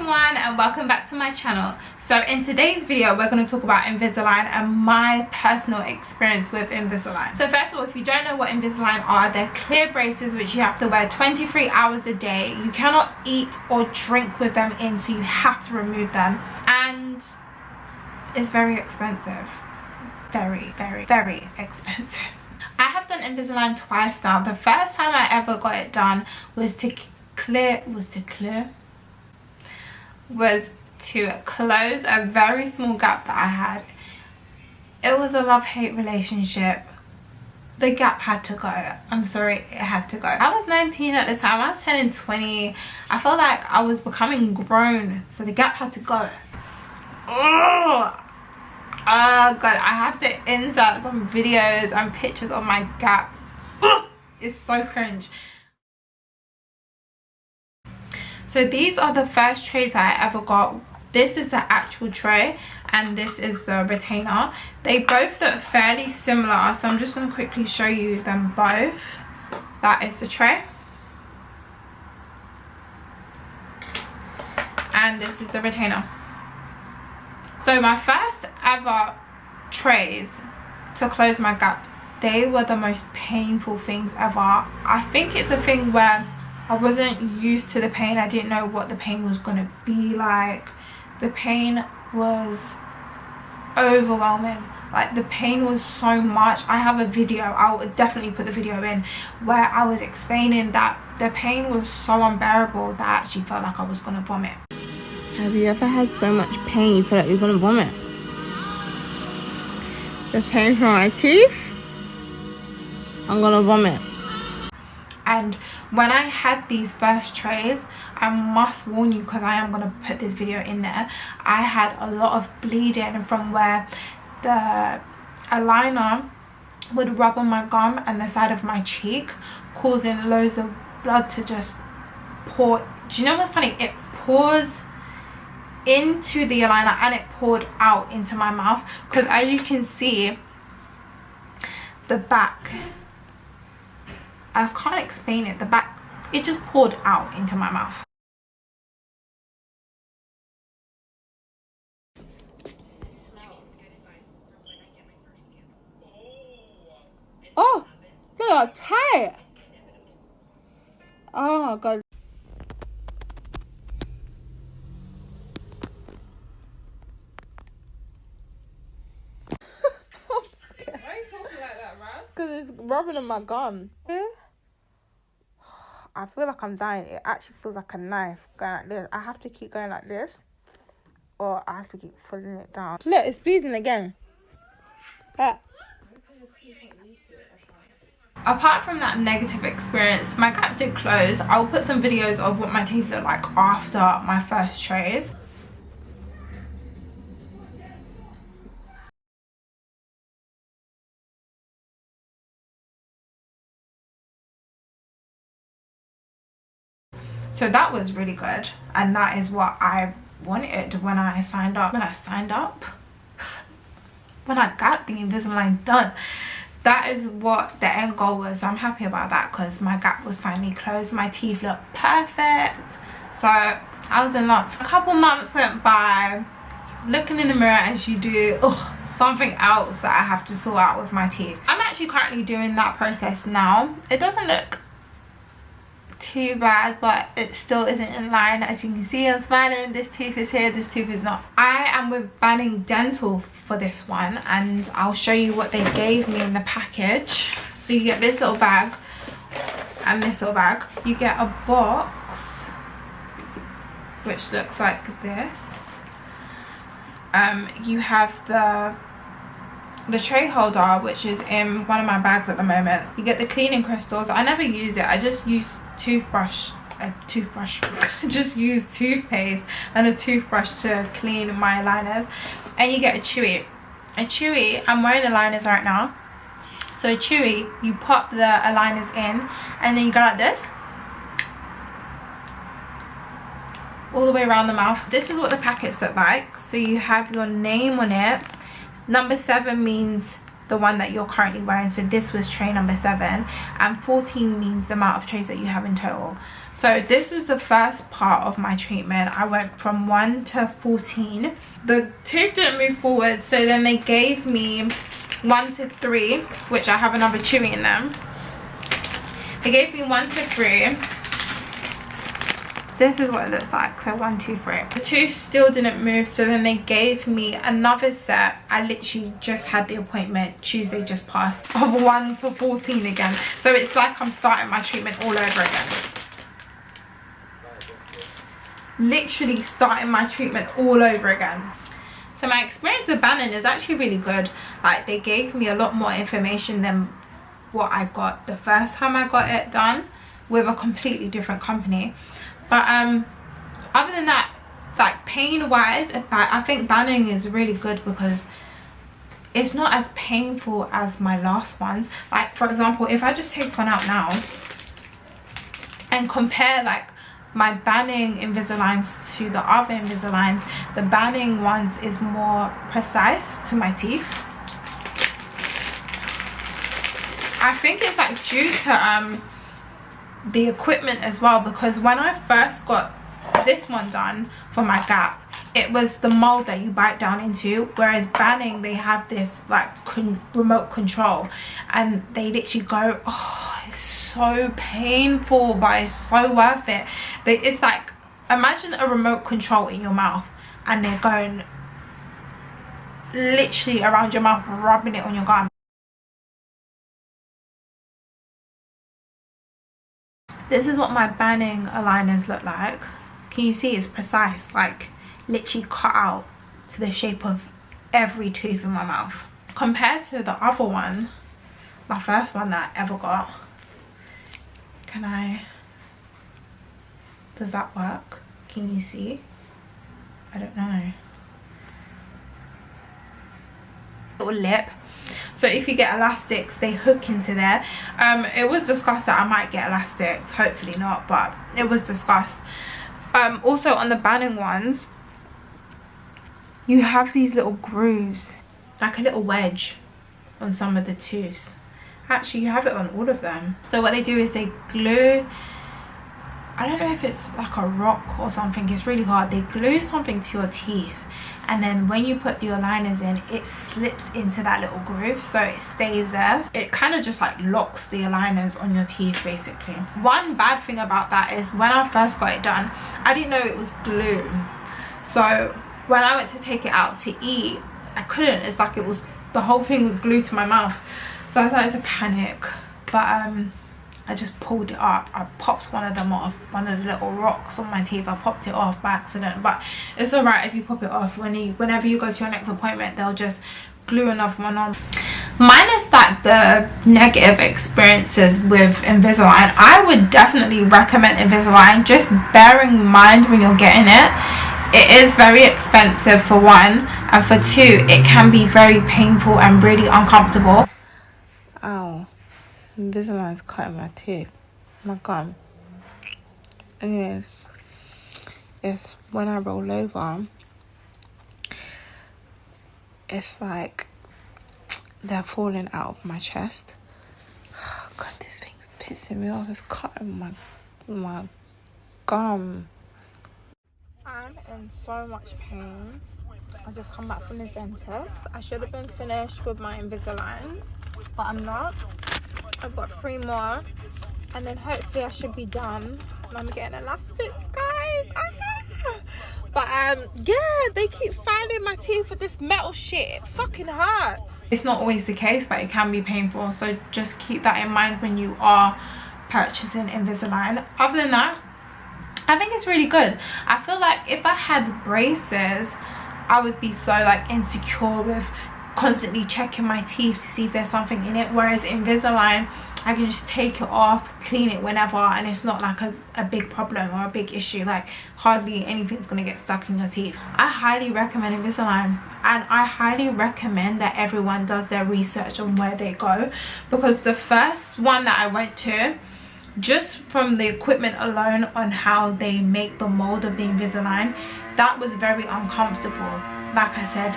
everyone and welcome back to my channel. So in today's video we're going to talk about Invisalign and my personal experience with Invisalign. So first of all, if you don't know what Invisalign are, they're clear braces which you have to wear 23 hours a day. You cannot eat or drink with them in, so you have to remove them, and it's very expensive. Very expensive. I have done Invisalign twice now. The first time I ever got it done was to close a very small gap that I had. It was a love-hate relationship. The gap had to go. I'm sorry, it had to go. I was 19 at the time. I was turning 20. I felt like I was becoming grown, so the gap had to go. Oh god, I have to insert some videos and pictures of my gaps. It's so cringe. So these are the first trays that I ever got. This is the actual tray and this is the retainer. They both look fairly similar, so I'm just going to quickly show you them both. That is the tray and this is the retainer. So my first ever trays to close my gap, they were the most painful things ever. I think it's a thing where I wasn't used to the pain. I didn't know what the pain was going to be like. The pain was overwhelming. Like, the pain was so much. I have a video, I'll definitely put the video in, where I was explaining that the pain was so unbearable that I actually felt like I was going to vomit. Have you ever had so much pain you feel like you're going to vomit? The pain from my teeth? I'm going to vomit. And when I had these first trays, I must warn you, because I am going to put this video in there, I had a lot of bleeding from where the aligner would rub on my gum and the side of my cheek, causing loads of blood to just pour. Do you know what's funny? It pours into the aligner and it poured out into my mouth, because as you can see, the back, I can't explain it, the back, it just poured out into my mouth. Oh, they are tight. Oh god. Why are you talking like that, man? Because it's rubbing on my gum. I feel like I'm dying. It actually feels like a knife going like this. I have to keep going like this, or I have to keep pulling it down. Look, it's bleeding again. Yeah. Apart from that negative experience, my gap did close. I'll put some videos of what my teeth look like after my first trays. So that was really good, and that is what I wanted when I signed up. When I got the Invisalign done, that is what the end goal was. So I'm happy about that, because my gap was finally closed. My teeth look perfect, so I was in love. A couple months went by, looking in the mirror as you do. Something else that I have to sort out with my teeth. I'm actually currently doing that process now. It doesn't look too bad, but it still isn't in line. As you can see, I'm smiling. This tooth is here, this tooth is not. I am with Banning Dental for this one, and I'll show you what they gave me in the package. So you get this little bag and this little bag. You get a box which looks like this. You have the tray holder, which is in one of my bags at the moment. You get the cleaning crystals. I never use it. I just use just use toothpaste and a toothbrush to clean my aligners. And you get a chewy. I'm wearing aligners right now, so a chewy, you pop the aligners in and then you go like this all the way around the mouth. This is what the packets look like. So you have your name on it. Number 7 means the one that you're currently wearing. So this was tray number 7, and 14 means the amount of trays that you have in total. So this was the first part of my treatment. I went from 1 to 14. The tooth didn't move forward, so then they gave me 1 to 3, which I have another chewy in them. They gave me 1 to 3. This is what it looks like. So 1, 2, 3. The tooth still didn't move, so then they gave me another set. I literally just had the appointment Tuesday just passed, of 1 to 14 again. So it's like I'm starting my treatment all over again. Literally starting my treatment all over again. So my experience with Bannon is actually really good. Like, they gave me a lot more information than what I got the first time I got it done with a completely different company. But other than that, like, pain wise, I think Bannon is really good because it's not as painful as my last ones. Like, for example, if I just take one out now and compare like my Banning Invisaligns to the other Invisaligns, the Banning ones is more precise to my teeth. I think it's like due to the equipment as well, because when I first got this one done for my gap, it was the mold that you bite down into, whereas Banning, they have this like remote control, and they literally go, oh, it's so painful, but it's so worth it. It's like, imagine a remote control in your mouth and they're going literally around your mouth, rubbing it on your gum. This is what my Banning aligners look like. Can you see? It's precise, like literally cut out to the shape of every tooth in my mouth. Compared to the other one, my first one that I ever got, does that work? Can you see? I don't know. Little lip. So if you get elastics, they hook into there. It was discussed that I might get elastics, hopefully not, but it was discussed. Also on the Banning ones, you have these little grooves, like a little wedge on some of the tooths. Actually, you have it on all of them. So what they do is they glue, I don't know if it's like a rock or something, it's really hard. They glue something to your teeth, and then when you put your aligners in, it slips into that little groove, so it stays there. It kind of just like locks the aligners on your teeth basically. One bad thing about that is when I first got it done, I didn't know it was glue. So when I went to take it out to eat, I couldn't. It's like it was, the whole thing was glued to my mouth. So I started to panic, but I just pulled it up. I popped one of them off, one of the little rocks on my teeth. I popped it off by accident, but it's alright if you pop it off. Whenever you go to your next appointment, they'll just glue another one on. Minus like the negative experiences with Invisalign, I would definitely recommend Invisalign. Just bearing in mind when you're getting it, it is very expensive for one, and for two, it can be very painful and really uncomfortable. Ow. Invisalign's cutting my tooth, my gum. Anyways, it's when I roll over, it's like they're falling out of my chest. Oh, God, this thing's pissing me off. It's cutting my gum. I'm in so much pain. I just come back from the dentist. I should have been finished with my Invisaligns, but I'm not. I've got 3 more, and then hopefully I should be done. And I'm getting elastics, guys. But yeah, they keep finding my teeth with this metal shit. It fucking hurts. It's not always the case, but it can be painful, so just keep that in mind when you are purchasing Invisalign. Other than that, I think it's really good. I feel like if I had braces, I would be so like insecure with constantly checking my teeth to see if there's something in it, whereas Invisalign, I can just take it off, clean it whenever, and it's not like a big problem or a big issue. Like hardly anything's gonna get stuck in your teeth. I highly recommend Invisalign, and I highly recommend that everyone does their research on where they go, because the first one that I went to, just from the equipment alone on how they make the mold of the Invisalign, that was very uncomfortable. Like I said,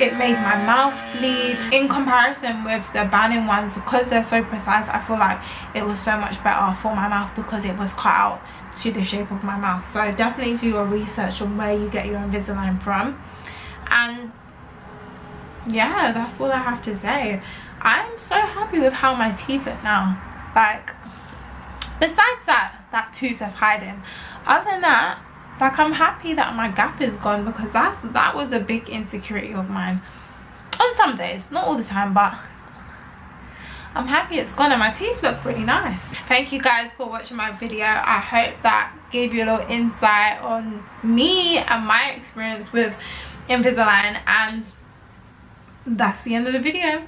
it made my mouth bleed. In comparison with the Banning ones, because they're so precise, I feel like it was so much better for my mouth because it was cut out to the shape of my mouth. So definitely do your research on where you get your Invisalign from. And yeah, that's all I have to say. I'm so happy with how my teeth look now. Like, besides that tooth that's hiding, other than that, like, I'm happy that my gap is gone, because that was a big insecurity of mine on some days, not all the time, but I'm happy it's gone and my teeth look really nice. Thank you guys for watching my video. I hope that gave you a little insight on me and my experience with Invisalign, and that's the end of the video.